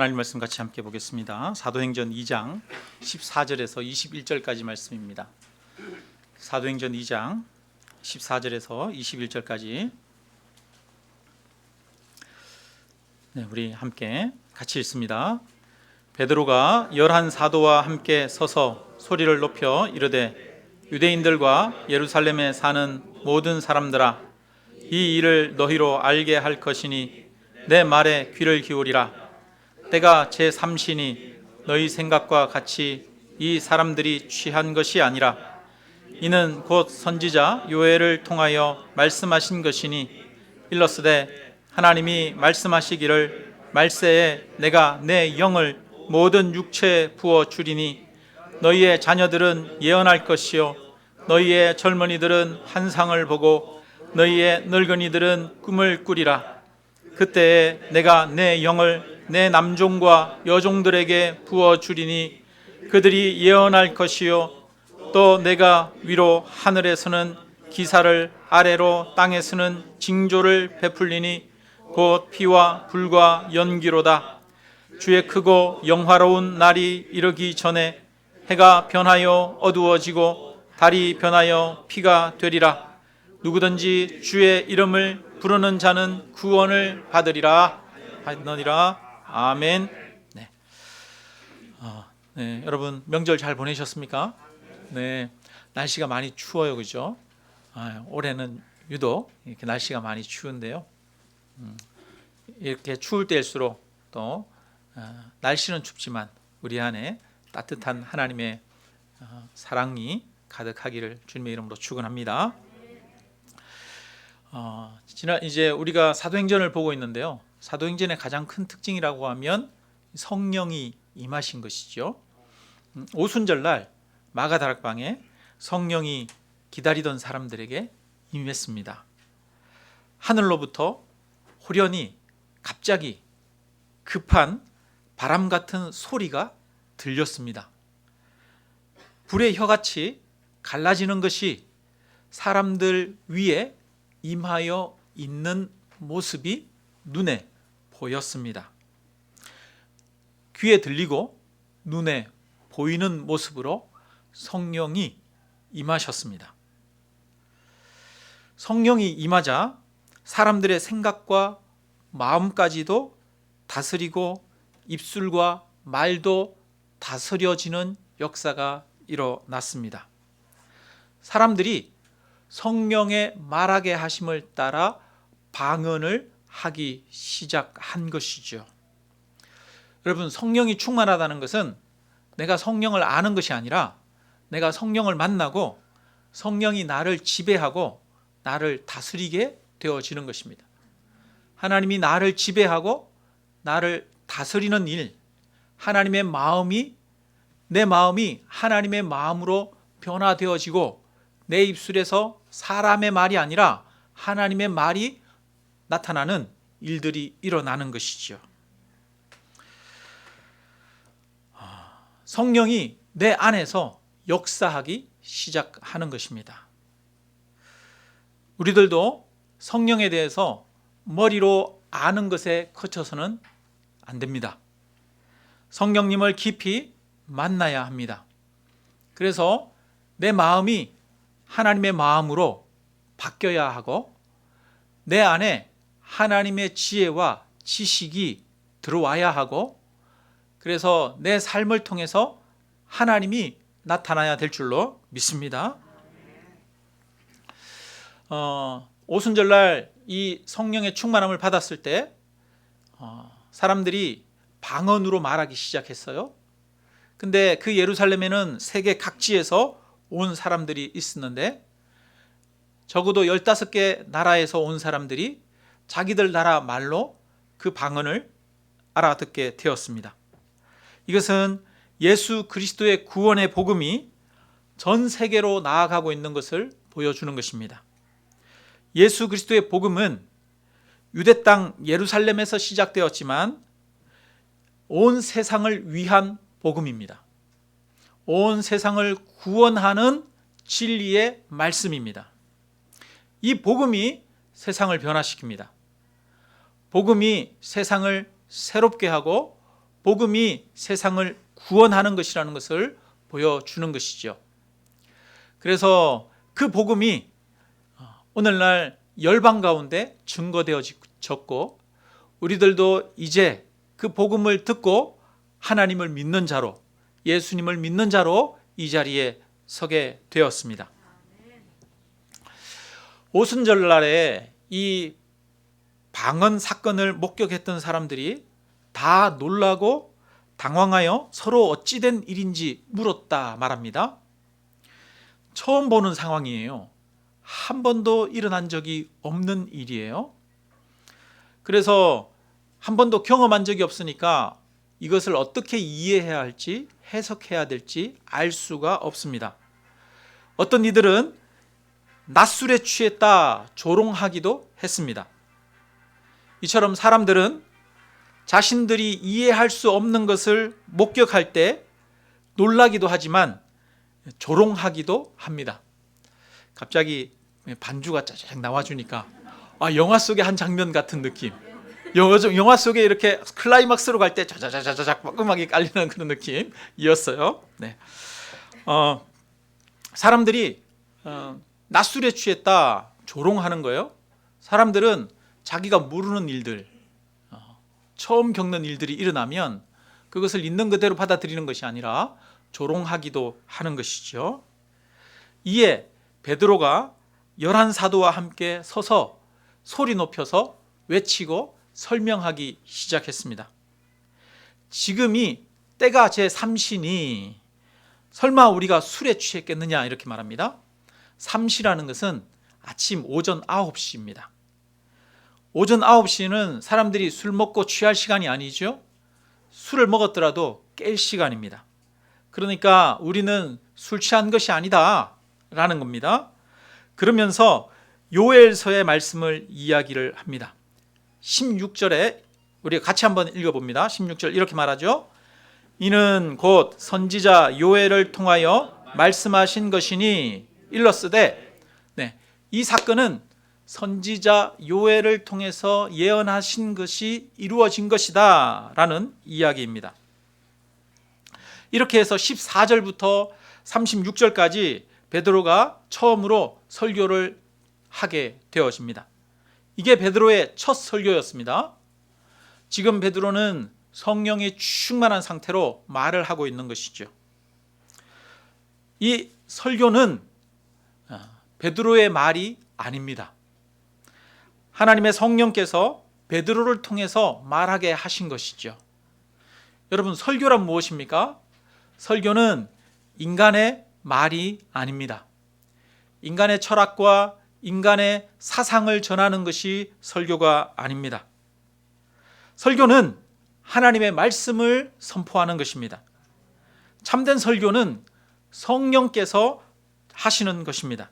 하나님 말씀 같이 함께 보겠습니다. 사도행전 2장 14절에서 21절까지 말씀입니다. 사도행전 2장 14절에서 21절까지 우리 함께 같이 읽습니다. 베드로가 11 사도와 함께 서서 소리를 높여 이르되 유대인들과 예루살렘에 사는 모든 사람들아, 이 일을 너희로 알게 할 것이니 내 말에 귀를 기울이라. 때가 제3시니 너희 생각과 같이 이 사람들이 취한 것이 아니라 이는 곧 선지자 요엘을 통하여 말씀하신 것이니 일러스되 하나님이 말씀하시기를 말세에 내가 내 영을 모든 육체에 부어 주리니 너희의 자녀들은 예언할 것이요 너희의 젊은이들은 환상을 보고 너희의 늙은이들은 꿈을 꾸리라. 그때에 내가 내 영을 내 남종과 여종들에게 부어 주리니 그들이 예언할 것이요 또 내가 위로 하늘에서는 기사를 아래로 땅에서는 징조를 베풀리니 곧 피와 불과 연기로다. 주의 크고 영화로운 날이 이르기 전에 해가 변하여 어두워지고 달이 변하여 피가 되리라. 누구든지 주의 이름을 부르는 자는 구원을 받으리라 하느니라. 아멘. 여러분 명절 잘 보내셨습니까? 네, 날씨가 많이 추워요, 그죠? 올해는 유독 이렇게 날씨가 많이 추운데요. 이렇게 추울 때일수록 또 날씨는 춥지만 우리 안에 따뜻한 하나님의 사랑이 가득하기를 주님의 이름으로 축원합니다. 이제 우리가 사도행전을 보고 있는데요. 사도행전의 가장 큰 특징이라고 하면 성령이 임하신 것이죠. 오순절날 마가다락방에 성령이 기다리던 사람들에게 임했습니다. 하늘로부터 호련히 갑자기 급한 바람 같은 소리가 들렸습니다. 불의 혀같이 갈라지는 것이 사람들 위에 임하여 있는 모습이 눈에 보였습니다. 귀에 들리고 눈에 보이는 모습으로 성령이 임하셨습니다. 성령이 임하자 사람들의 생각과 마음까지도 다스리고 입술과 말도 다스려지는 역사가 일어났습니다. 사람들이 성령의 말하게 하심을 따라 방언을 하기 시작한 것이죠. 여러분, 성령이 충만하다는 것은 내가 성령을 아는 것이 아니라 내가 성령을 만나고 성령이 나를 지배하고 나를 다스리게 되어지는 것입니다. 하나님이 나를 지배하고 나를 다스리는 일, 하나님의 마음이 내 마음이 하나님의 마음으로 변화되어지고 내 입술에서 사람의 말이 아니라 하나님의 말이 나타나는 일들이 일어나는 것이죠. 성령이 내 안에서 역사하기 시작하는 것입니다. 우리들도 성령에 대해서 머리로 아는 것에 그쳐서는 안 됩니다. 성령님을 깊이 만나야 합니다. 그래서 내 마음이 하나님의 마음으로 바뀌어야 하고 내 안에 하나님의 지혜와 지식이 들어와야 하고 그래서 내 삶을 통해서 하나님이 나타나야 될 줄로 믿습니다. 오순절날 이 성령의 충만함을 받았을 때 사람들이 방언으로 말하기 시작했어요. 근데 그 예루살렘에는 세계 각지에서 온 사람들이 있었는데 적어도 15개 나라에서 온 사람들이 자기들 나라 말로 그 방언을 알아듣게 되었습니다. 이것은 예수 그리스도의 구원의 복음이 전 세계로 나아가고 있는 것을 보여주는 것입니다. 예수 그리스도의 복음은 유대 땅 예루살렘에서 시작되었지만 온 세상을 위한 복음입니다. 온 세상을 구원하는 진리의 말씀입니다. 이 복음이 세상을 변화시킵니다. 복음이 세상을 새롭게 하고 복음이 세상을 구원하는 것이라는 것을 보여주는 것이죠. 그래서 그 복음이 오늘날 열방 가운데 증거되어졌고, 우리들도 이제 그 복음을 듣고 하나님을 믿는 자로, 예수님을 믿는 자로 이 자리에 서게 되었습니다. 오순절날에 이 방언 사건을 목격했던 사람들이 다 놀라고 당황하여 서로 어찌된 일인지 물었다 말합니다. 처음 보는 상황이에요. 한 번도 일어난 적이 없는 일이에요. 그래서 한 번도 경험한 적이 없으니까 이것을 어떻게 이해해야 할지, 해석해야 될지 알 수가 없습니다. 어떤 이들은 낮술에 취했다 조롱하기도 했습니다. 이처럼 사람들은 자신들이 이해할 수 없는 것을 목격할 때 놀라기도 하지만 조롱하기도 합니다. 갑자기 반주가 짜잔 나와주니까 영화 속의 한 장면 같은 느낌. 영화 속에 이렇게 클라이막스로 갈 때 자자자자작 음악이 깔리는 그런 느낌이었어요. 네. 사람들이 낮술에 취했다 조롱하는 거예요. 사람들은 자기가 모르는 일들, 처음 겪는 일들이 일어나면 그것을 있는 그대로 받아들이는 것이 아니라 조롱하기도 하는 것이죠. 이에 베드로가 11사도와 함께 서서 소리 높여서 외치고 설명하기 시작했습니다. 지금이 때가 제3시니 설마 우리가 술에 취했겠느냐 이렇게 말합니다. 3시라는 것은 아침 오전 9시입니다. 오전 9시는 사람들이 술 먹고 취할 시간이 아니죠. 술을 먹었더라도 깰 시간입니다. 그러니까 우리는 술 취한 것이 아니다 라는 겁니다. 그러면서 요엘서의 말씀을 이야기를 합니다. 16절에 우리가 같이 한번 읽어봅니다. 16절 이렇게 말하죠. 이는 곧 선지자 요엘을 통하여 말씀하신 것이니 일러스되, 이 사건은 선지자 요엘을 통해서 예언하신 것이 이루어진 것이다 라는 이야기입니다. 이렇게 해서 14절부터 36절까지 베드로가 처음으로 설교를 하게 되어집니다. 이게 베드로의 첫 설교였습니다. 지금 베드로는 성령이 충만한 상태로 말을 하고 있는 것이죠. 이 설교는 베드로의 말이 아닙니다. 하나님의 성령께서 베드로를 통해서 말하게 하신 것이죠. 여러분, 설교란 무엇입니까? 설교는 인간의 말이 아닙니다. 인간의 철학과 인간의 사상을 전하는 것이 설교가 아닙니다. 설교는 하나님의 말씀을 선포하는 것입니다. 참된 설교는 성령께서 하시는 것입니다.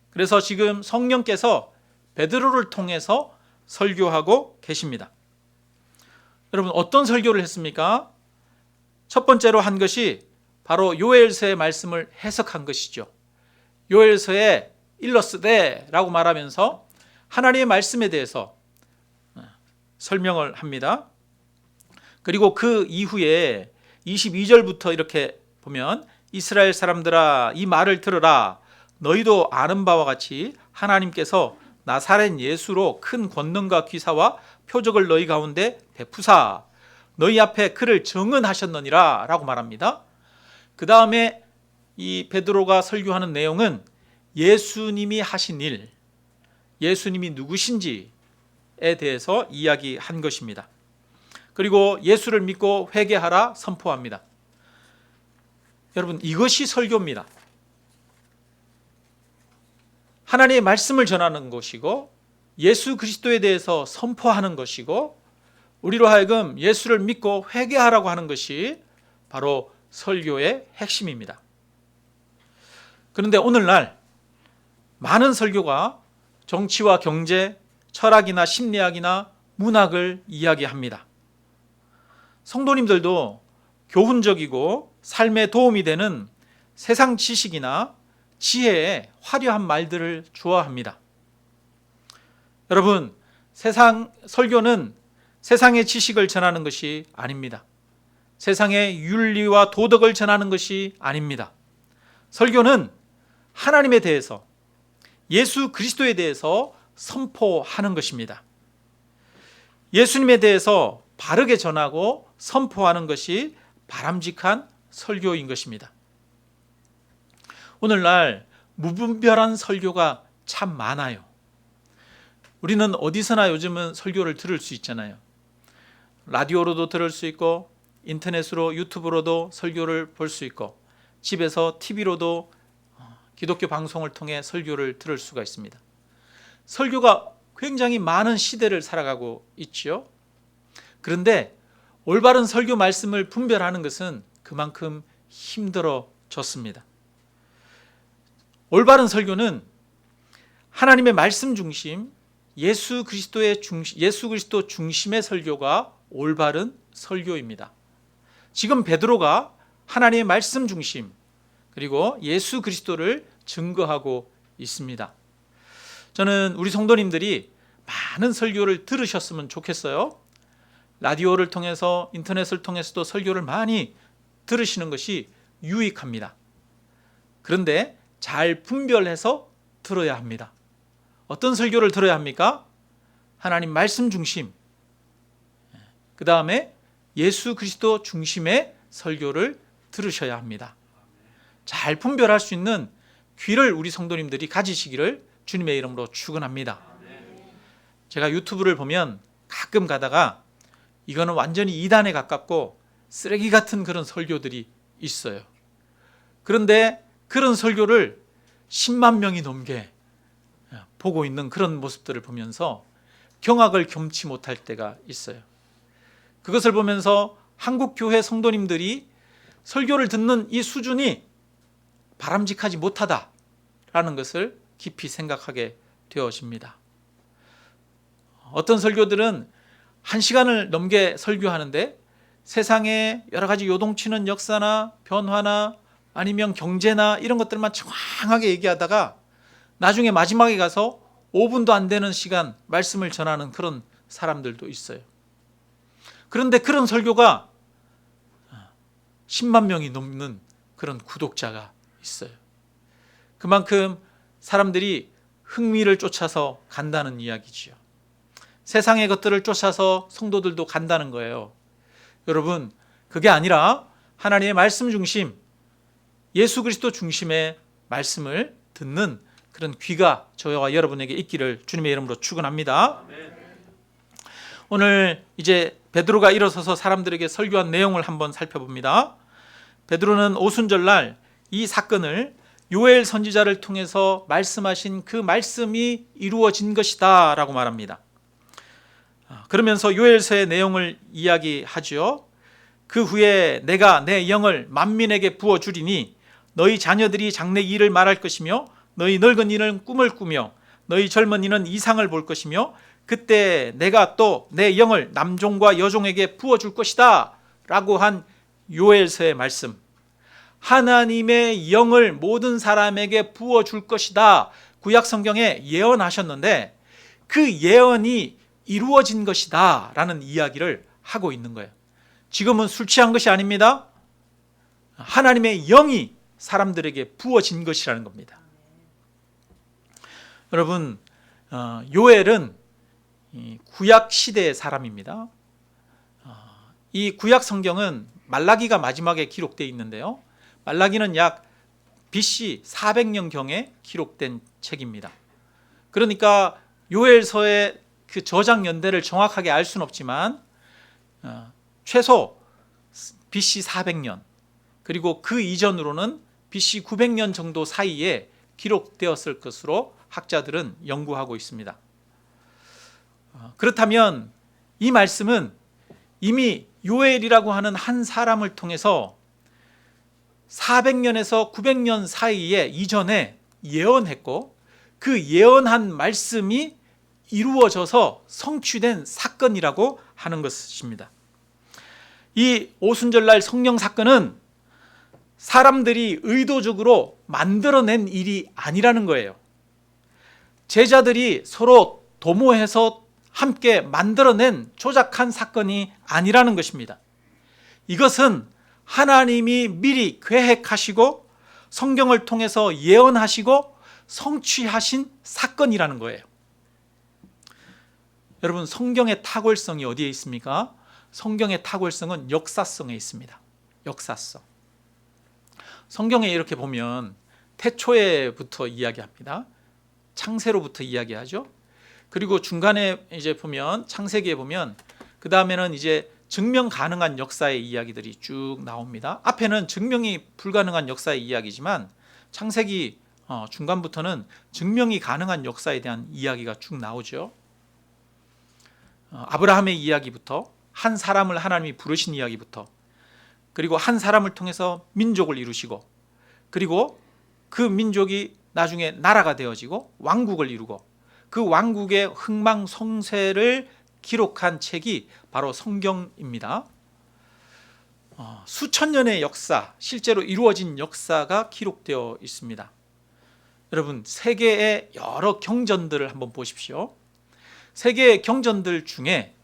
그래서 지금 성령께서 베드로를 통해서 설교하고 계십니다. 여러분, 어떤 설교를 했습니까? 첫 번째로 한 것이 바로 요엘서의 말씀을 해석한 것이죠. 요엘서에 일러스되라고 말하면서 하나님의 말씀에 대해서 설명을 합니다. 그리고 그 이후에 22절부터 이렇게 보면 이스라엘 사람들아 이 말을 들으라. 너희도 아는 바와 같이 하나님께서 나사렛 예수로 큰 권능과 기사와 표적을 너희 가운데 베푸사 너희 앞에 그를 증언하셨느니라 라고 말합니다. 그 다음에 이 베드로가 설교하는 내용은 예수님이 하신 일, 예수님이 누구신지에 대해서 이야기한 것입니다. 그리고 예수를 믿고 회개하라 선포합니다. 여러분, 이것이 설교입니다. 하나님의 말씀을 전하는 것이고 예수 그리스도에 대해서 선포하는 것이고 우리로 하여금 예수를 믿고 회개하라고 하는 것이 바로 설교의 핵심입니다. 그런데 오늘날 많은 설교가 정치와 경제, 철학이나 심리학이나 문학을 이야기합니다. 성도님들도 교훈적이고 삶에 도움이 되는 세상 지식이나 지혜의 화려한 말들을 좋아합니다. 여러분, 설교는 세상의 지식을 전하는 것이 아닙니다. 세상의 윤리와 도덕을 전하는 것이 아닙니다. 설교는 하나님에 대해서, 예수 그리스도에 대해서 선포하는 것입니다. 예수님에 대해서 바르게 전하고 선포하는 것이 바람직한 설교인 것입니다. 오늘날 무분별한 설교가 참 많아요. 우리는 어디서나 요즘은 설교를 들을 수 있잖아요. 라디오로도 들을 수 있고, 인터넷으로, 유튜브로도 설교를 볼 수 있고, 집에서 TV로도 기독교 방송을 통해 설교를 들을 수가 있습니다. 설교가 굉장히 많은 시대를 살아가고 있지요. 그런데 올바른 설교 말씀을 분별하는 것은 그만큼 힘들어졌습니다. 올바른 설교는 하나님의 말씀 중심, 예수 그리스도 중심의 설교가 올바른 설교입니다. 지금 베드로가 하나님의 말씀 중심, 그리고 예수 그리스도를 증거하고 있습니다. 저는 우리 성도님들이 많은 설교를 들으셨으면 좋겠어요. 라디오를 통해서, 인터넷을 통해서도 설교를 많이 들으시는 것이 유익합니다. 그런데 잘 분별해서 들어야 합니다. 어떤 설교를 들어야 합니까? 하나님 말씀 중심, 그 다음에 예수 그리스도 중심의 설교를 들으셔야 합니다. 잘 분별할 수 있는 귀를 우리 성도님들이 가지시기를 주님의 이름으로 축원합니다. 제가 유튜브를 보면 가끔 가다가 이거는 완전히 이단에 가깝고 쓰레기 같은 그런 설교들이 있어요. 그런데 그런 설교를 10만 명이 넘게 보고 있는 그런 모습들을 보면서 경악을 금치 못할 때가 있어요. 그것을 보면서 한국 교회 성도님들이 설교를 듣는 이 수준이 바람직하지 못하다라는 것을 깊이 생각하게 되어집니다. 어떤 설교들은 1시간을 넘게 설교하는데 세상의 여러 가지 요동치는 역사나 변화나 아니면 경제나 이런 것들만 정확하게 얘기하다가 나중에 마지막에 가서 5분도 안 되는 시간 말씀을 전하는 그런 사람들도 있어요. 그런데 그런 설교가 10만 명이 넘는 그런 구독자가 있어요. 그만큼 사람들이 흥미를 쫓아서 간다는 이야기지요. 세상의 것들을 쫓아서 성도들도 간다는 거예요. 여러분, 그게 아니라 하나님의 말씀 중심, 예수 그리스도 중심의 말씀을 듣는 그런 귀가 저와 여러분에게 있기를 주님의 이름으로 축원합니다. 오늘 이제 베드로가 일어서서 사람들에게 설교한 내용을 한번 살펴봅니다. 베드로는 오순절날 이 사건을 요엘 선지자를 통해서 말씀하신 그 말씀이 이루어진 것이다 라고 말합니다. 그러면서 요엘서의 내용을 이야기하죠. 그 후에 내가 내 영을 만민에게 부어주리니 너희 자녀들이 장래 일을 말할 것이며 너희 늙은이는 꿈을 꾸며 너희 젊은이는 이상을 볼 것이며 그때 내가 또 내 영을 남종과 여종에게 부어줄 것이다 라고 한 요엘서의 말씀, 하나님의 영을 모든 사람에게 부어줄 것이다 구약 성경에 예언하셨는데 그 예언이 이루어진 것이다 라는 이야기를 하고 있는 거예요. 지금은 술 취한 것이 아닙니다. 하나님의 영이 사람들에게 부어진 것이라는 겁니다. 여러분, 요엘은 구약 시대의 사람입니다. 이 구약 성경은 말라기가 마지막에 기록되어 있는데요. 말라기는 약 BC 400년경에 기록된 책입니다. 그러니까 요엘서의 그 저작 연대를 정확하게 알 수는 없지만 최소 BC 400년 그리고 그 이전으로는 BC 900년 정도 사이에 기록되었을 것으로 학자들은 연구하고 있습니다. 그렇다면 이 말씀은 이미 요엘이라고 하는 한 사람을 통해서 400년에서 900년 사이에 이전에 예언했고 그 예언한 말씀이 이루어져서 성취된 사건이라고 하는 것입니다. 이 오순절날 성령 사건은 사람들이 의도적으로 만들어낸 일이 아니라는 거예요. 제자들이 서로 도모해서 함께 만들어낸 조작한 사건이 아니라는 것입니다. 이것은 하나님이 미리 계획하시고 성경을 통해서 예언하시고 성취하신 사건이라는 거예요. 여러분, 성경의 탁월성이 어디에 있습니까? 성경의 탁월성은 역사성에 있습니다. 역사성. 성경에 이렇게 보면 태초에부터 이야기합니다. 창세로부터 이야기하죠. 그리고 중간에 이제 보면 창세기에 보면 그 다음에는 이제 증명 가능한 역사의 이야기들이 쭉 나옵니다. 앞에는 증명이 불가능한 역사의 이야기지만 창세기 중간부터는 증명이 가능한 역사에 대한 이야기가 쭉 나오죠. 아브라함의 이야기부터, 한 사람을 하나님이 부르신 이야기부터, 그리고 한 사람을 통해서 민족을 이루시고, 그리고 그 민족이 나중에 나라가 되어지고 왕국을 이루고, 그 왕국의 흥망성쇠를 기록한 책이 바로 성경입니다. 수천 년의 역사, 실제로 이루어진 역사가 기록되어 있습니다. 여러분, 세계의 여러 경전들을 한번 보십시오. 세계의 경전들 중에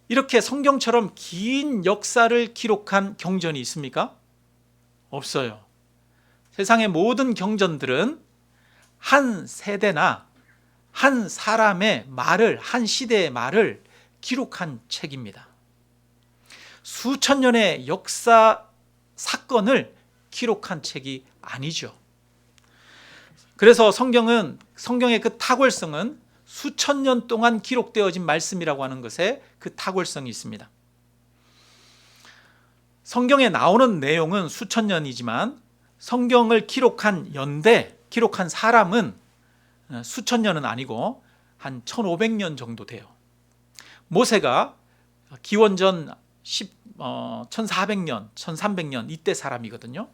이렇게 성경처럼 긴 역사를 기록한 경전이 있습니까? 없어요. 세상의 모든 경전들은 한 세대나 한 사람의 말을, 한 시대의 말을 기록한 책입니다. 수천 년의 역사 사건을 기록한 책이 아니죠. 그래서 성경의 그 탁월성은 수천 년 동안 기록되어진 말씀이라고 하는 것에 그 탁월성이 있습니다. 성경에 나오는 내용은 수천 년이지만 성경을 기록한 기록한 사람은 수천 년은 아니고 한 1500년 정도 돼요. 모세가 기원전 1400년, 1300년 이때 사람이거든요.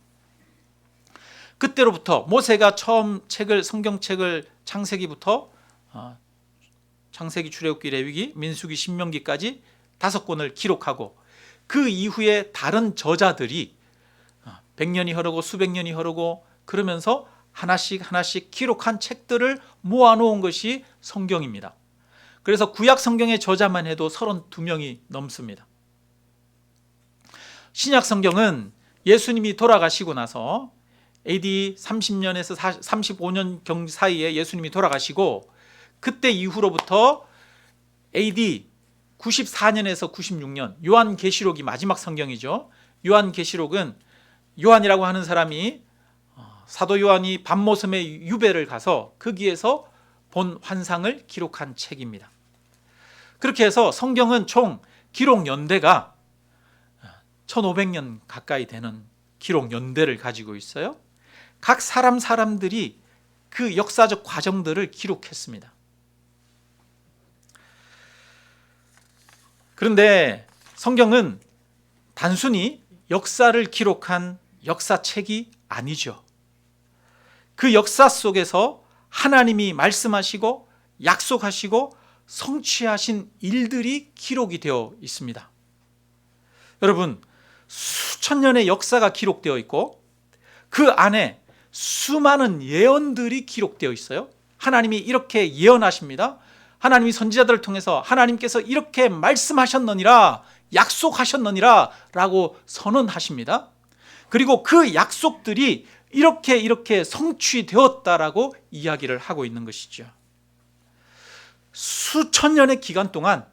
그때로부터 모세가 처음 성경책을 창세기부터 창세기, 출애굽기, 레위기, 민수기, 신명기까지 5권을 기록하고, 그 이후에 다른 저자들이 100년이 흐르고 수백 년이 흐르고 그러면서 하나씩 기록한 책들을 모아놓은 것이 성경입니다. 그래서 구약 성경의 저자만 해도 32명이 넘습니다. 신약 성경은 예수님이 돌아가시고 나서 AD 30년에서 35년 사이에 예수님이 돌아가시고, 그때 이후로부터 AD 94년에서 96년, 요한계시록이 마지막 성경이죠. 요한계시록은 요한이라고 하는 사람이 사도 요한이 밤모섬의 유배를 가서 거기에서 본 환상을 기록한 책입니다. 그렇게 해서 성경은 총 기록 연대가 1500년 가까이 되는 기록 연대를 가지고 있어요. 각 사람들이 그 역사적 과정들을 기록했습니다. 그런데 성경은 단순히 역사를 기록한 역사책이 아니죠. 그 역사 속에서 하나님이 말씀하시고 약속하시고 성취하신 일들이 기록이 되어 있습니다. 여러분, 수천 년의 역사가 기록되어 있고 그 안에 수많은 예언들이 기록되어 있어요. 하나님이 이렇게 예언하십니다. 하나님이 선지자들을 통해서 하나님께서 이렇게 말씀하셨느니라, 약속하셨느니라 라고 선언하십니다. 그리고 그 약속들이 이렇게 성취되었다라고 이야기를 하고 있는 것이죠. 수천 년의 기간 동안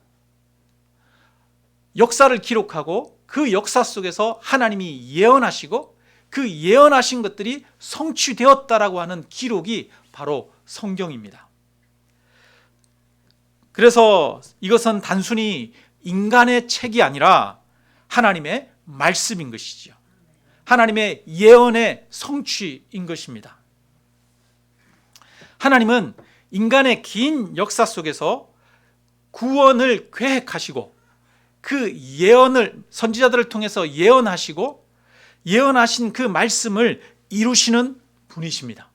역사를 기록하고 그 역사 속에서 하나님이 예언하시고 그 예언하신 것들이 성취되었다라고 하는 기록이 바로 성경입니다. 그래서 이것은 단순히 인간의 책이 아니라 하나님의 말씀인 것이죠. 하나님의 예언의 성취인 것입니다. 하나님은 인간의 긴 역사 속에서 구원을 계획하시고 그 예언을 선지자들을 통해서 예언하시고 예언하신 그 말씀을 이루시는 분이십니다.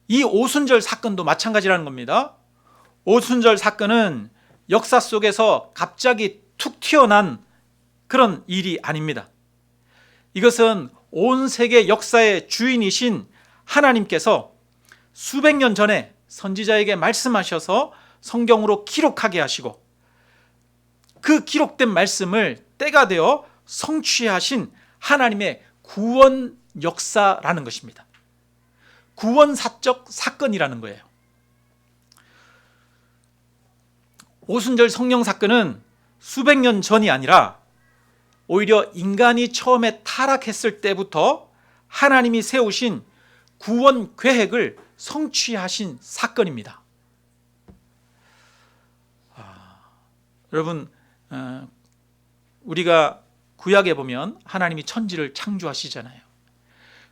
이 오순절 사건도 마찬가지라는 겁니다. 오순절 사건은 역사 속에서 갑자기 툭 튀어난 그런 일이 아닙니다. 이것은 온 세계 역사의 주인이신 하나님께서 수백 년 전에 선지자에게 말씀하셔서 성경으로 기록하게 하시고 그 기록된 말씀을 때가 되어 성취하신 하나님의 구원 역사라는 것입니다. 구원사적 사건이라는 거예요. 오순절 성령 사건은 수백 년 전이 아니라 오히려 인간이 처음에 타락했을 때부터 하나님이 세우신 구원 계획을 성취하신 사건입니다. 여러분, 우리가 구약에 보면 하나님이 천지를 창조하시잖아요.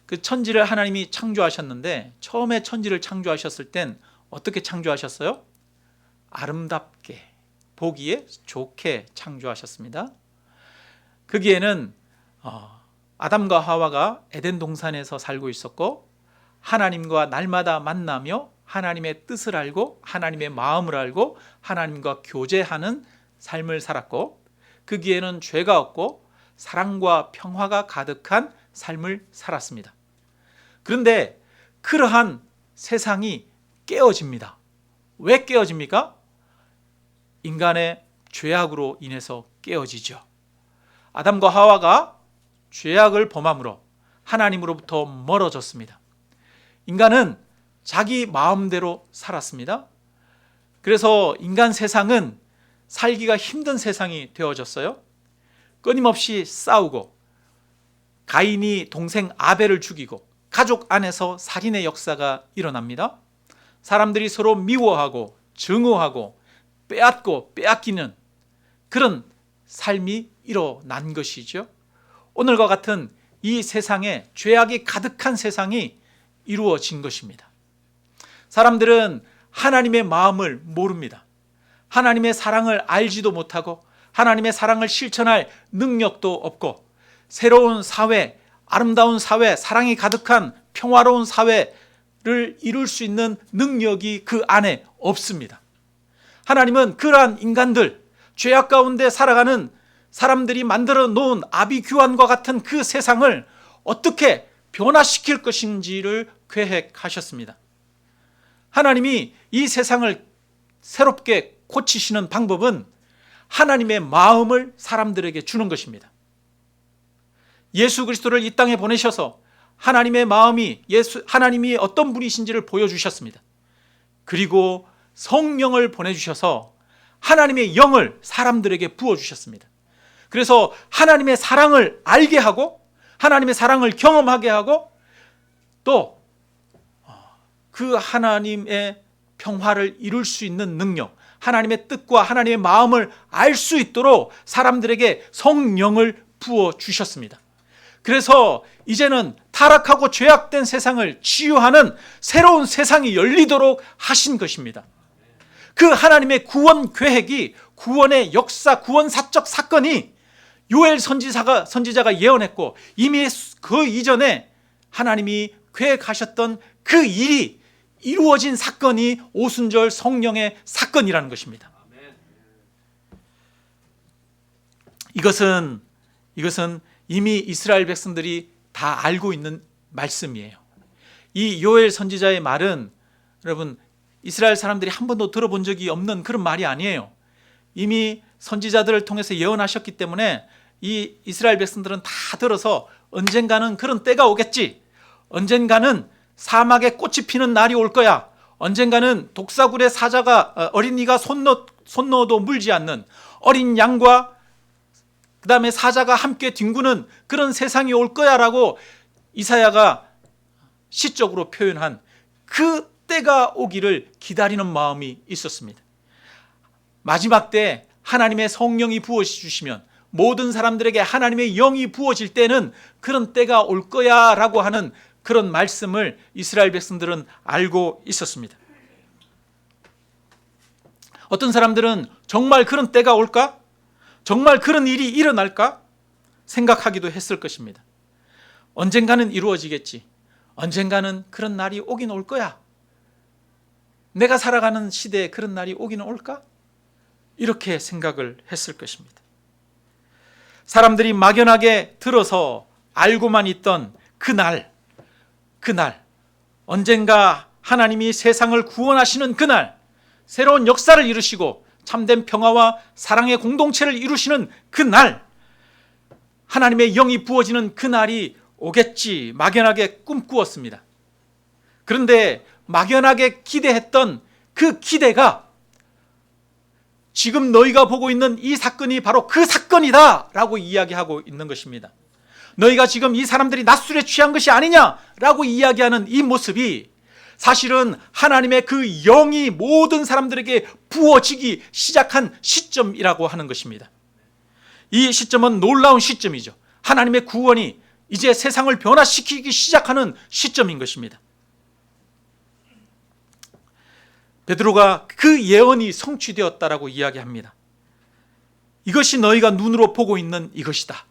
그 천지를 하나님이 창조하셨는데 처음에 천지를 창조하셨을 땐 어떻게 창조하셨어요? 아름답게, 보기에 좋게 창조하셨습니다. 거기에는 아담과 하와가 에덴 동산에서 살고 있었고 하나님과 날마다 만나며 하나님의 뜻을 알고 하나님의 마음을 알고 하나님과 교제하는 삶을 살았고 거기에는 죄가 없고 사랑과 평화가 가득한 삶을 살았습니다. 그런데 그러한 세상이 깨어집니다. 왜 깨어집니까? 인간의 죄악으로 인해서 깨어지죠. 아담과 하와가 죄악을 범함으로 하나님으로부터 멀어졌습니다. 인간은 자기 마음대로 살았습니다. 그래서 인간 세상은 살기가 힘든 세상이 되어졌어요. 끊임없이 싸우고 가인이 동생 아벨을 죽이고 가족 안에서 살인의 역사가 일어납니다. 사람들이 서로 미워하고 증오하고 빼앗고 빼앗기는 그런 삶이 일어난 것이죠. 오늘과 같은 이 세상에 죄악이 가득한 세상이 이루어진 것입니다. 사람들은 하나님의 마음을 모릅니다. 하나님의 사랑을 알지도 못하고 하나님의 사랑을 실천할 능력도 없고 새로운 사회, 아름다운 사회, 사랑이 가득한 평화로운 사회를 이룰 수 있는 능력이 그 안에 없습니다. 하나님은 그러한 인간들, 죄악 가운데 살아가는 사람들이 만들어 놓은 아비규환과 같은 그 세상을 어떻게 변화시킬 것인지를 계획하셨습니다. 하나님이 이 세상을 새롭게 고치시는 방법은 하나님의 마음을 사람들에게 주는 것입니다. 예수 그리스도를 이 땅에 보내셔서 하나님의 마음이 하나님이 어떤 분이신지를 보여주셨습니다. 그리고 성령을 보내주셔서 하나님의 영을 사람들에게 부어주셨습니다. 그래서 하나님의 사랑을 알게 하고 하나님의 사랑을 경험하게 하고 또 그 하나님의 평화를 이룰 수 있는 능력, 하나님의 뜻과 하나님의 마음을 알 수 있도록 사람들에게 성령을 부어주셨습니다. 그래서 이제는 타락하고 죄악된 세상을 치유하는 새로운 세상이 열리도록 하신 것입니다. 그 하나님의 구원 계획이, 구원의 역사, 구원사적 사건이 요엘 선지자가 예언했고 이미 그 이전에 하나님이 계획하셨던 그 일이 이루어진 사건이 오순절 성령의 사건이라는 것입니다. 이것은 이미 이스라엘 백성들이 다 알고 있는 말씀이에요. 이 요엘 선지자의 말은 여러분 이스라엘 사람들이 한 번도 들어본 적이 없는 그런 말이 아니에요. 이미 선지자들을 통해서 예언하셨기 때문에 이 이스라엘 백성들은 다 들어서 언젠가는 그런 때가 오겠지, 언젠가는 사막에 꽃이 피는 날이 올 거야, 언젠가는 독사굴의 사자가 어린이가 손 넣어도 물지 않는 어린 양과 그 다음에 사자가 함께 뒹구는 그런 세상이 올 거야 라고 이사야가 시적으로 표현한 그 때가 오기를 기다리는 마음이 있었습니다. 마지막 때 하나님의 성령이 부어주시면, 모든 사람들에게 하나님의 영이 부어질 때는 그런 때가 올 거야 라고 하는 그런 말씀을 이스라엘 백성들은 알고 있었습니다. 어떤 사람들은 정말 그런 때가 올까? 정말 그런 일이 일어날까? 생각하기도 했을 것입니다. 언젠가는 이루어지겠지. 언젠가는 그런 날이 오긴 올 거야. 내가 살아가는 시대에 그런 날이 오기는 올까? 이렇게 생각을 했을 것입니다. 사람들이 막연하게 들어서 알고만 있던 그날, 언젠가 하나님이 세상을 구원하시는 그날, 새로운 역사를 이루시고 참된 평화와 사랑의 공동체를 이루시는 그 날, 하나님의 영이 부어지는 그 날이 오겠지 막연하게 꿈꾸었습니다. 그런데 막연하게 기대했던 그 기대가 지금 너희가 보고 있는 이 사건이 바로 그 사건이다 라고 이야기하고 있는 것입니다. 너희가 지금 이 사람들이 낮술에 취한 것이 아니냐라고 이야기하는 이 모습이 사실은 하나님의 그 영이 모든 사람들에게 부어지기 시작한 시점이라고 하는 것입니다. 이 시점은 놀라운 시점이죠. 하나님의 구원이 이제 세상을 변화시키기 시작하는 시점인 것입니다. 베드로가 그 예언이 성취되었다라고 이야기합니다. 이것이 너희가 눈으로 보고 있는 이것이다.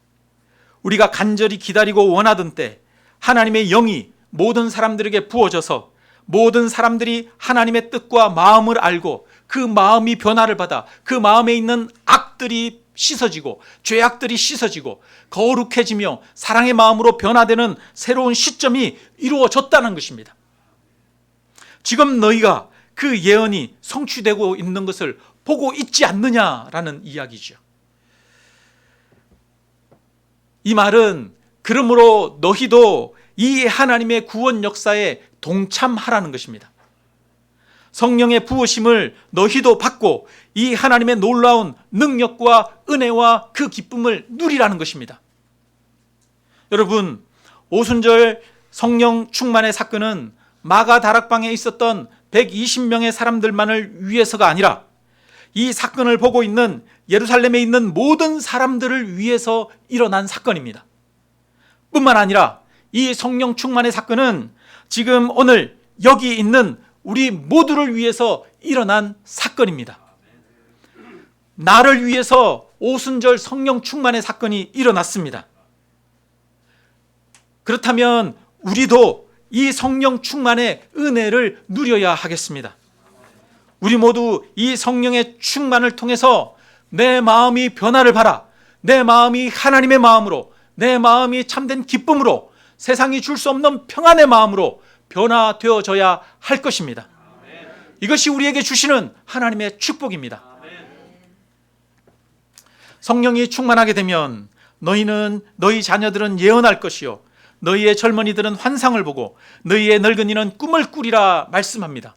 우리가 간절히 기다리고 원하던 때 하나님의 영이 모든 사람들에게 부어져서 모든 사람들이 하나님의 뜻과 마음을 알고 그 마음이 변화를 받아 그 마음에 있는 악들이 씻어지고 죄악들이 씻어지고 거룩해지며 사랑의 마음으로 변화되는 새로운 시점이 이루어졌다는 것입니다. 지금 너희가 그 예언이 성취되고 있는 것을 보고 있지 않느냐라는 이야기죠. 이 말은 그러므로 너희도 이 하나님의 구원 역사에 동참하라는 것입니다. 성령의 부으심을 너희도 받고 이 하나님의 놀라운 능력과 은혜와 그 기쁨을 누리라는 것입니다. 여러분, 오순절 성령 충만의 사건은 마가 다락방에 있었던 120명의 사람들만을 위해서가 아니라 이 사건을 보고 있는 예루살렘에 있는 모든 사람들을 위해서 일어난 사건입니다. 뿐만 아니라 이 성령 충만의 사건은 지금 오늘 여기 있는 우리 모두를 위해서 일어난 사건입니다. 나를 위해서 오순절 성령 충만의 사건이 일어났습니다. 그렇다면 우리도 이 성령 충만의 은혜를 누려야 하겠습니다. 우리 모두 이 성령의 충만을 통해서 내 마음이 변화를 받아 내 마음이 하나님의 마음으로, 내 마음이 참된 기쁨으로, 세상이 줄 수 없는 평안의 마음으로 변화되어져야 할 것입니다. 이것이 우리에게 주시는 하나님의 축복입니다. 성령이 충만하게 되면 너희는, 너희 자녀들은 예언할 것이요 너희의 젊은이들은 환상을 보고 너희의 늙은이는 꿈을 꾸리라 말씀합니다.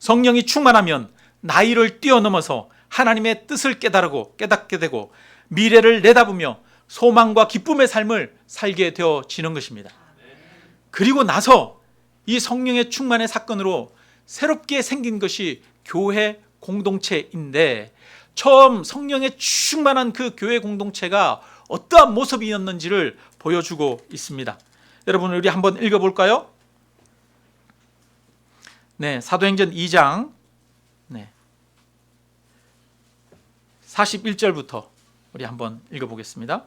성령이 충만하면 나이를 뛰어넘어서 하나님의 뜻을 깨닫게 되고 미래를 내다보며 소망과 기쁨의 삶을 살게 되어지는 것입니다. 그리고 나서 이 성령의 충만의 사건으로 새롭게 생긴 것이 교회 공동체인데, 처음 성령의 충만한 그 교회 공동체가 어떠한 모습이었는지를 보여주고 있습니다. 여러분, 우리 한번 읽어볼까요? 네, 사도행전 2장 41절부터 우리 한번 읽어보겠습니다.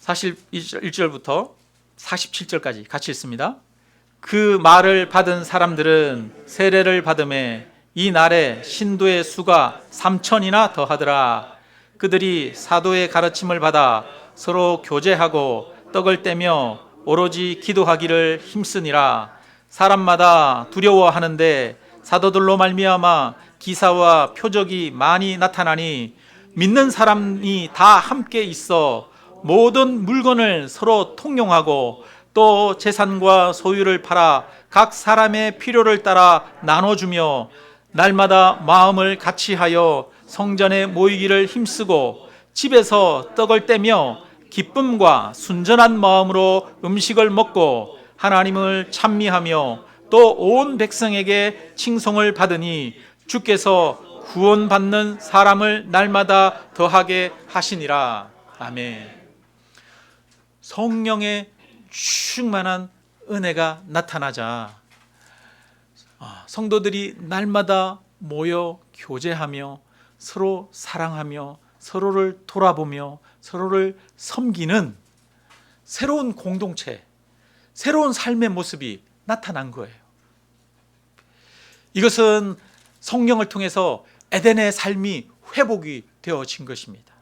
41절부터 47절까지 같이 읽습니다. 그 말을 받은 사람들은 세례를 받음에 이 날에 신도의 수가 3,000이나 더하더라. 그들이 사도의 가르침을 받아 서로 교제하고 떡을 떼며 오로지 기도하기를 힘쓰니라. 사람마다 두려워하는데 사도들로 말미암아 기사와 표적이 많이 나타나니 믿는 사람이 다 함께 있어 모든 물건을 서로 통용하고 또 재산과 소유를 팔아 각 사람의 필요를 따라 나눠주며 날마다 마음을 같이하여 성전에 모이기를 힘쓰고 집에서 떡을 떼며 기쁨과 순전한 마음으로 음식을 먹고 하나님을 찬미하며 또 온 백성에게 칭송을 받으니 주께서 구원받는 사람을 날마다 더하게 하시니라. 아멘. 성령의 충만한 은혜가 나타나자 성도들이 날마다 모여 교제하며 서로 사랑하며 서로를 돌아보며 서로를 섬기는 새로운 공동체, 새로운 삶의 모습이 나타난 거예요. 이것은 성령을 통해서 에덴의 삶이 회복이 되어진 것입니다.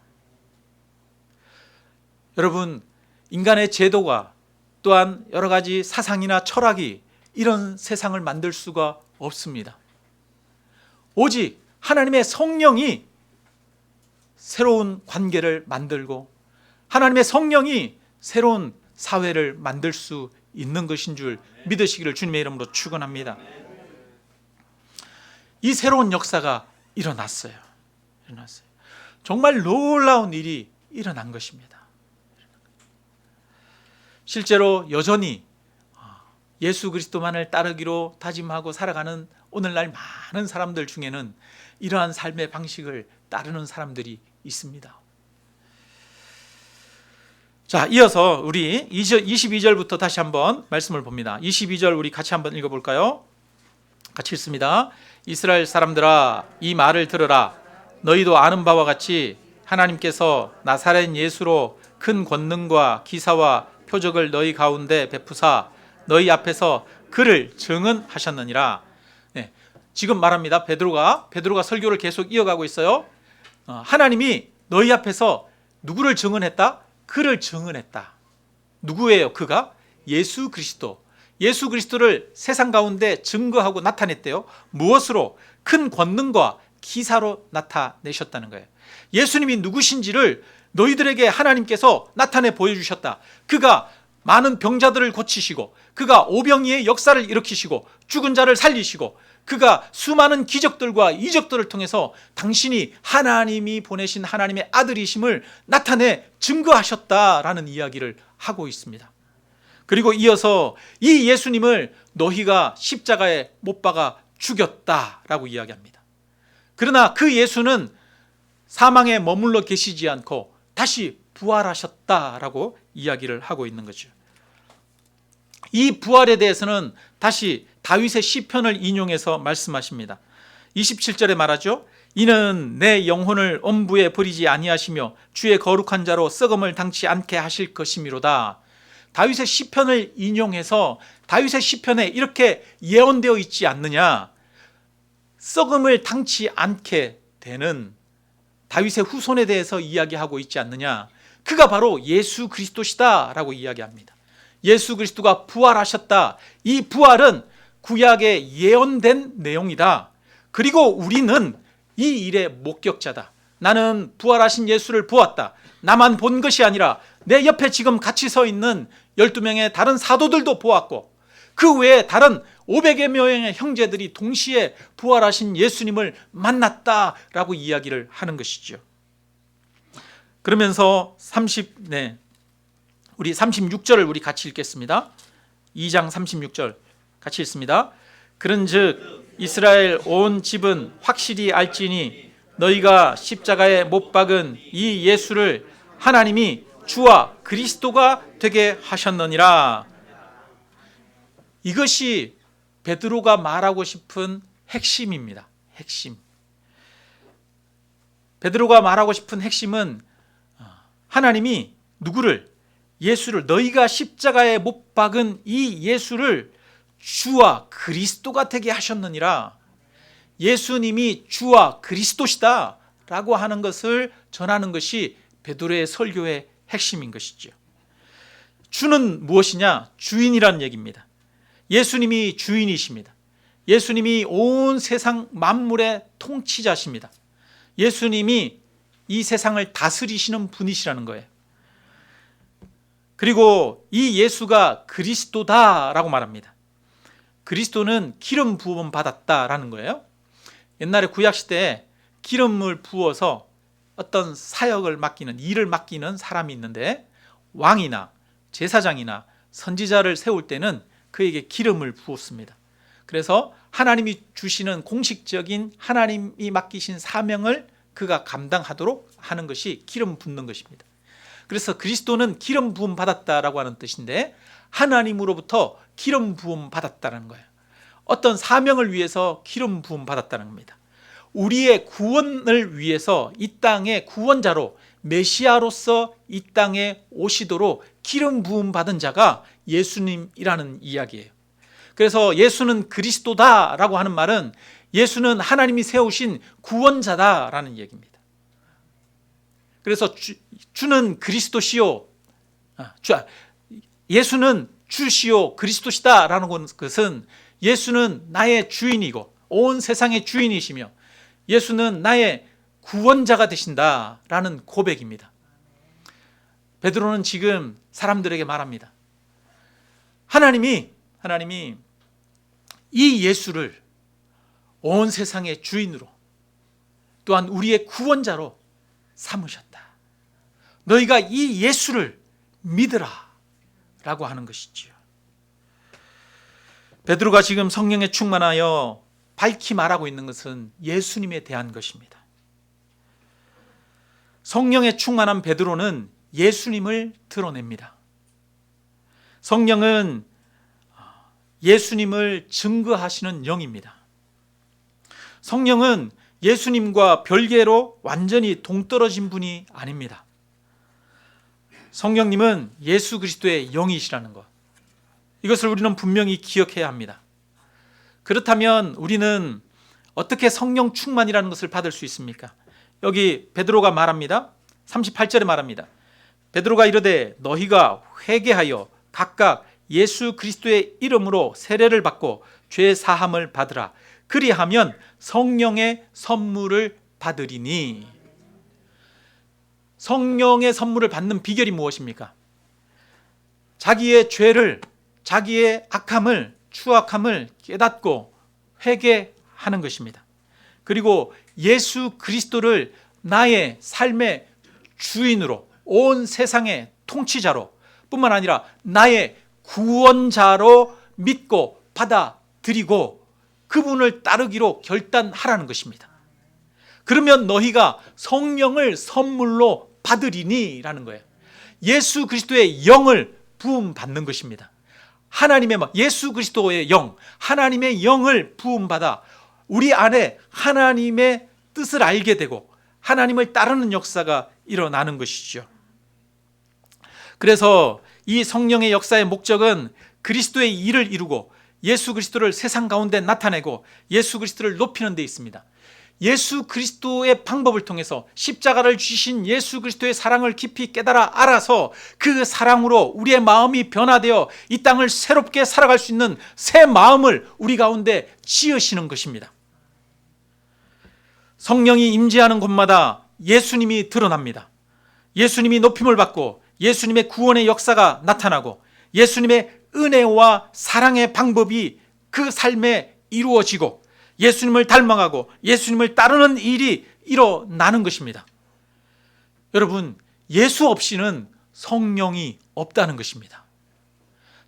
여러분, 인간의 제도가 또한 여러 가지 사상이나 철학이 이런 세상을 만들 수가 없습니다. 오직 하나님의 성령이 새로운 관계를 만들고 하나님의 성령이 새로운 사회를 만들 수 있는 것인 줄 믿으시기를 주님의 이름으로 축원합니다. 이 새로운 역사가 일어났어요. 정말 놀라운 일이 일어난 것입니다. 실제로 여전히 예수 그리스도만을 따르기로 다짐하고 살아가는 오늘날 많은 사람들 중에는 이러한 삶의 방식을 따르는 사람들이 있습니다. 자, 이어서 우리 22절부터 다시 한번 말씀을 봅니다. 22절 우리 같이 한번 읽어볼까요? 같이 읽습니다. 이스라엘 사람들아, 이 말을 들으라. 너희도 아는 바와 같이 하나님께서 나사렛 예수로 큰 권능과 기사와 표적을 너희 가운데 베푸사 너희 앞에서 그를 증언하셨느니라. 네, 지금 말합니다. 베드로가 설교를 계속 이어가고 있어요. 하나님이 너희 앞에서 누구를 증언했다? 그를 증언했다. 누구예요? 그가? 예수 그리스도. 예수 그리스도를 세상 가운데 증거하고 나타냈대요. 무엇으로? 큰 권능과 기사로 나타내셨다는 거예요. 예수님이 누구신지를 너희들에게 하나님께서 나타내 보여주셨다. 그가 많은 병자들을 고치시고, 그가 오병이의 역사를 일으키시고, 죽은 자를 살리시고, 그가 수많은 기적들과 이적들을 통해서 당신이 하나님이 보내신 하나님의 아들이심을 나타내 증거하셨다라는 이야기를 하고 있습니다. 그리고 이어서 이 예수님을 너희가 십자가에 못 박아 죽였다라고 이야기합니다. 그러나 그 예수는 사망에 머물러 계시지 않고 다시 부활하셨다라고 이야기를 하고 있는 거죠. 이 부활에 대해서는 다시 다윗의 시편을 인용해서 말씀하십니다. 27절에 말하죠. 이는 내 영혼을 엄부에 버리지 아니하시며 주의 거룩한 자로 썩음을 당치 않게 하실 것이미로다. 다윗의 시편을 인용해서 다윗의 시편에 이렇게 예언되어 있지 않느냐. 썩음을 당치 않게 되는 다윗의 후손에 대해서 이야기하고 있지 않느냐. 그가 바로 예수 그리스도시다 라고 이야기합니다. 예수 그리스도가 부활하셨다. 이 부활은 구약에 예언된 내용이다. 그리고 우리는 이 일의 목격자다. 나는 부활하신 예수를 보았다. 나만 본 것이 아니라 내 옆에 지금 같이 서 있는 12명의 다른 사도들도 보았고, 그 외에 다른 500여 명의 형제들이 동시에 부활하신 예수님을 만났다라고 이야기를 하는 것이죠. 그러면서 우리 36절을 우리 같이 읽겠습니다. 2장 36절 같이 읽습니다. 그런즉 이스라엘 온 집은 확실히 알지니 너희가 십자가에 못 박은 이 예수를 하나님이 주와 그리스도가 되게 하셨느니라. 이것이 베드로가 말하고 싶은 핵심입니다. 핵심. 베드로가 말하고 싶은 핵심은 하나님이 누구를? 예수를, 너희가 십자가에 못 박은 이 예수를 주와 그리스도가 되게 하셨느니라. 예수님이 주와 그리스도시다 라고 하는 것을 전하는 것이 베드로의 설교의 핵심인 것이죠. 주는 무엇이냐? 주인이라는 얘기입니다. 예수님이 주인이십니다. 예수님이 온 세상 만물의 통치자십니다. 예수님이 이 세상을 다스리시는 분이시라는 거예요. 그리고 이 예수가 그리스도다라고 말합니다. 그리스도는 기름 부음 받았다라는 거예요. 옛날에 구약시대에 기름을 부어서 어떤 사역을 맡기는, 일을 맡기는 사람이 있는데, 왕이나 제사장이나 선지자를 세울 때는 그에게 기름을 부었습니다. 그래서 하나님이 주시는 공식적인 하나님이 맡기신 사명을 그가 감당하도록 하는 것이 기름 붓는 것입니다. 그래서 그리스도는 기름 부음 받았다라고 하는 뜻인데, 하나님으로부터 기름 부음 받았다는 거예요. 어떤 사명을 위해서 기름 부음 받았다는 겁니다. 우리의 구원을 위해서 이 땅의 구원자로, 메시아로서 이 땅에 오시도록 기름 부음 받은 자가 예수님이라는 이야기예요. 그래서 예수는 그리스도다라고 하는 말은 예수는 하나님이 세우신 구원자다라는 얘기입니다. 그래서 주는 그리스도시요, 예수는 주시요 그리스도시다라는 것은 예수는 나의 주인이고 온 세상의 주인이시며, 예수는 나의 구원자가 되신다라는 고백입니다. 베드로는 지금 사람들에게 말합니다. 하나님이 이 예수를 온 세상의 주인으로 또한 우리의 구원자로 삼으셨다. 너희가 이 예수를 믿으라 라고 하는 것이지요. 베드로가 지금 성령에 충만하여 밝히 말하고 있는 것은 예수님에 대한 것입니다. 성령에 충만한 베드로는 예수님을 드러냅니다. 성령은 예수님을 증거하시는 영입니다. 성령은 예수님과 별개로 완전히 동떨어진 분이 아닙니다. 성령님은 예수 그리스도의 영이시라는 것, 이것을 우리는 분명히 기억해야 합니다. 그렇다면 우리는 어떻게 성령 충만이라는 것을 받을 수 있습니까? 여기 베드로가 말합니다. 38절에 말합니다. 베드로가 이르되 너희가 회개하여 각각 예수 그리스도의 이름으로 세례를 받고 죄 사함을 받으라. 그리하면 성령의 선물을 받으리니. 성령의 선물을 받는 비결이 무엇입니까? 자기의 죄를, 자기의 악함을, 추악함을 깨닫고 회개하는 것입니다. 그리고 예수 그리스도를 나의 삶의 주인으로, 온 세상의 통치자로 뿐만 아니라 나의 구원자로 믿고 받아들이고 그분을 따르기로 결단하라는 것입니다. 그러면 너희가 성령을 선물로 받으리니 라는 거예요. 예수 그리스도의 영을 부음받는 것입니다. 하나님의 예수 그리스도의 영, 하나님의 영을 부음받아 우리 안에 하나님의 뜻을 알게 되고 하나님을 따르는 역사가 일어나는 것이죠. 그래서 이 성령의 역사의 목적은 그리스도의 일을 이루고 예수 그리스도를 세상 가운데 나타내고 예수 그리스도를 높이는 데 있습니다. 예수 그리스도의 방법을 통해서 십자가를 주신 예수 그리스도의 사랑을 깊이 깨달아 알아서 그 사랑으로 우리의 마음이 변화되어 이 땅을 새롭게 살아갈 수 있는 새 마음을 우리 가운데 지으시는 것입니다. 성령이 임재하는 곳마다 예수님이 드러납니다. 예수님이 높임을 받고 예수님의 구원의 역사가 나타나고 예수님의 은혜와 사랑의 방법이 그 삶에 이루어지고 예수님을 닮아가고 예수님을 따르는 일이 일어나는 것입니다. 여러분, 예수 없이는 성령이 없다는 것입니다.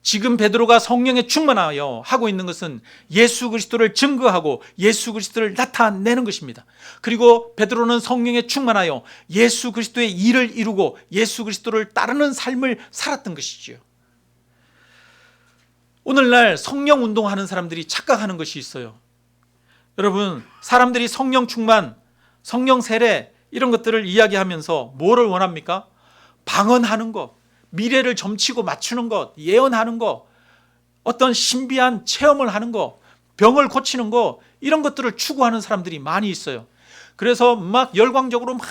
지금 베드로가 성령에 충만하여 하고 있는 것은 예수 그리스도를 증거하고 예수 그리스도를 나타내는 것입니다. 그리고 베드로는 성령에 충만하여 예수 그리스도의 일을 이루고 예수 그리스도를 따르는 삶을 살았던 것이지요. 오늘날 성령 운동하는 사람들이 착각하는 것이 있어요. 여러분, 사람들이 성령 충만, 성령 세례 이런 것들을 이야기하면서 뭐를 원합니까? 방언하는 것, 미래를 점치고 맞추는 것, 예언하는 것, 어떤 신비한 체험을 하는 것, 병을 고치는 것, 이런 것들을 추구하는 사람들이 많이 있어요. 그래서 막 열광적으로 막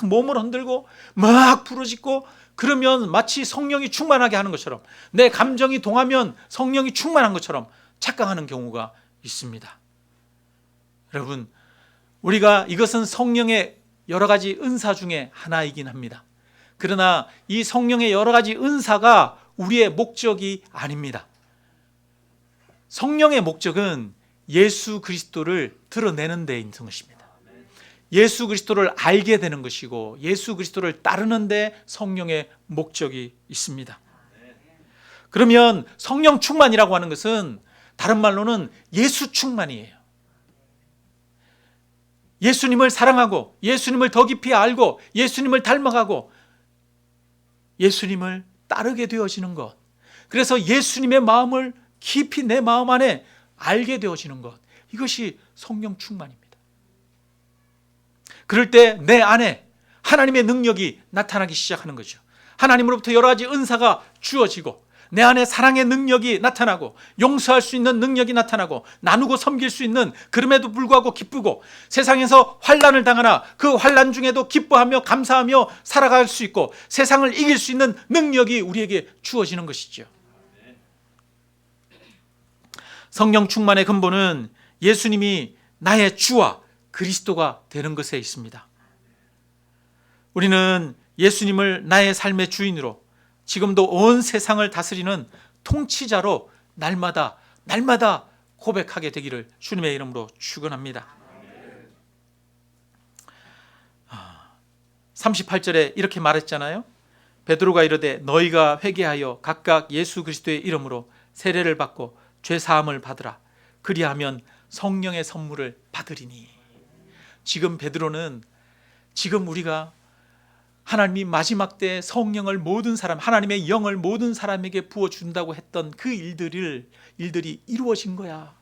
몸을 흔들고 막 부르짖고 그러면 마치 성령이 충만하게 하는 것처럼, 내 감정이 동하면 성령이 충만한 것처럼 착각하는 경우가 있습니다. 여러분, 우리가 이것은 성령의 여러 가지 은사 중에 하나이긴 합니다. 그러나 이 성령의 여러 가지 은사가 우리의 목적이 아닙니다. 성령의 목적은 예수 그리스도를 드러내는 데 있는 것입니다. 예수 그리스도를 알게 되는 것이고 예수 그리스도를 따르는 데 성령의 목적이 있습니다. 그러면 성령 충만이라고 하는 것은 다른 말로는 예수 충만이에요. 예수님을 사랑하고 예수님을 더 깊이 알고 예수님을 닮아가고 예수님을 따르게 되어지는 것, 그래서 예수님의 마음을 깊이 내 마음 안에 알게 되어지는 것, 이것이 성령 충만입니다. 그럴 때 내 안에 하나님의 능력이 나타나기 시작하는 거죠. 하나님으로부터 여러 가지 은사가 주어지고 내 안에 사랑의 능력이 나타나고 용서할 수 있는 능력이 나타나고 나누고 섬길 수 있는, 그럼에도 불구하고 기쁘고 세상에서 환난을 당하나 그 환난 중에도 기뻐하며 감사하며 살아갈 수 있고 세상을 이길 수 있는 능력이 우리에게 주어지는 것이죠. 성령 충만의 근본은 예수님이 나의 주와 그리스도가 되는 것에 있습니다. 우리는 예수님을 나의 삶의 주인으로, 지금도 온 세상을 다스리는 통치자로 날마다 고백하게 되기를 주님의 이름으로 축원합니다. 38절에 이렇게 말했잖아요. 베드로가 이르되 너희가 회개하여 각각 예수 그리스도의 이름으로 세례를 받고 죄 사함을 받으라. 그리하면 성령의 선물을 받으리니. 지금 베드로는, 지금 우리가 하나님이 마지막 때 성령을 모든 사람, 하나님의 영을 모든 사람에게 부어준다고 했던 그 일들이 이루어진 거야.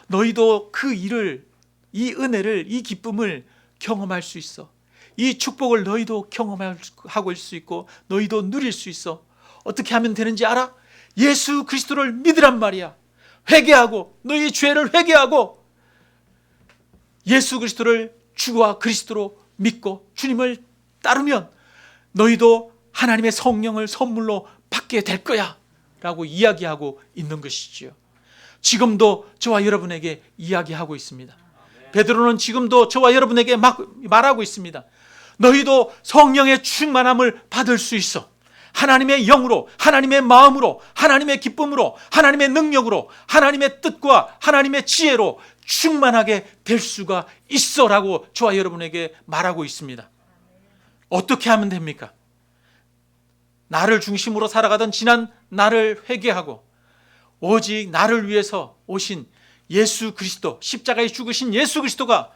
너희도 그 일을, 이 은혜를, 이 기쁨을 경험할 수 있어. 이 축복을 너희도 경험하고 있을 수 있고 너희도 누릴 수 있어. 어떻게 하면 되는지 알아? 예수 그리스도를 믿으란 말이야. 회개하고, 너희 죄를 회개하고 예수 그리스도를 주와 그리스도로 믿고 주님을 따르면 너희도 하나님의 성령을 선물로 받게 될 거야 라고 이야기하고 있는 것이지요. 지금도 저와 여러분에게 이야기하고 있습니다. 베드로는 지금도 저와 여러분에게 말하고 있습니다. 너희도 성령의 충만함을 받을 수 있어. 하나님의 영으로, 하나님의 마음으로, 하나님의 기쁨으로, 하나님의 능력으로, 하나님의 뜻과 하나님의 지혜로 충만하게 될 수가 있어라고 저와 여러분에게 말하고 있습니다. 어떻게 하면 됩니까? 나를 중심으로 살아가던 지난 나를 회개하고 오직 나를 위해서 오신 예수 그리스도, 십자가에 죽으신 예수 그리스도가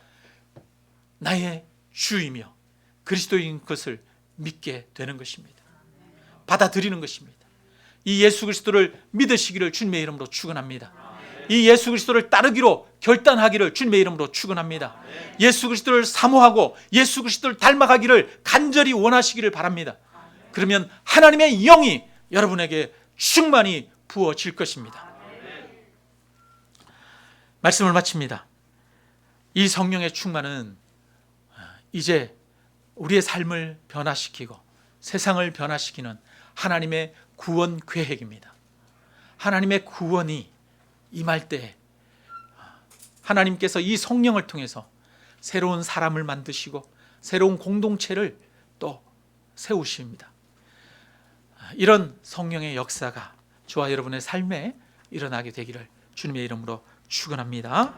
나의 주이며 그리스도인 것을 믿게 되는 것입니다. 받아들이는 것입니다. 이 예수 그리스도를 믿으시기를 주님의 이름으로 축원합니다. 이 예수 그리스도를 따르기로 결단하기를 주님의 이름으로 축원합니다. 예수 그리스도를 사모하고 예수 그리스도를 닮아가기를 간절히 원하시기를 바랍니다. 그러면 하나님의 영이 여러분에게 충만히 부어질 것입니다. 말씀을 마칩니다. 이 성령의 충만은 이제 우리의 삶을 변화시키고 세상을 변화시키는 하나님의 구원 계획입니다. 하나님의 구원이 임할 때 하나님께서 이 성령을 통해서 새로운 사람을 만드시고 새로운 공동체를 또 세우십니다. 이런 성령의 역사가 저와 여러분의 삶에 일어나게 되기를 주님의 이름으로 축원합니다.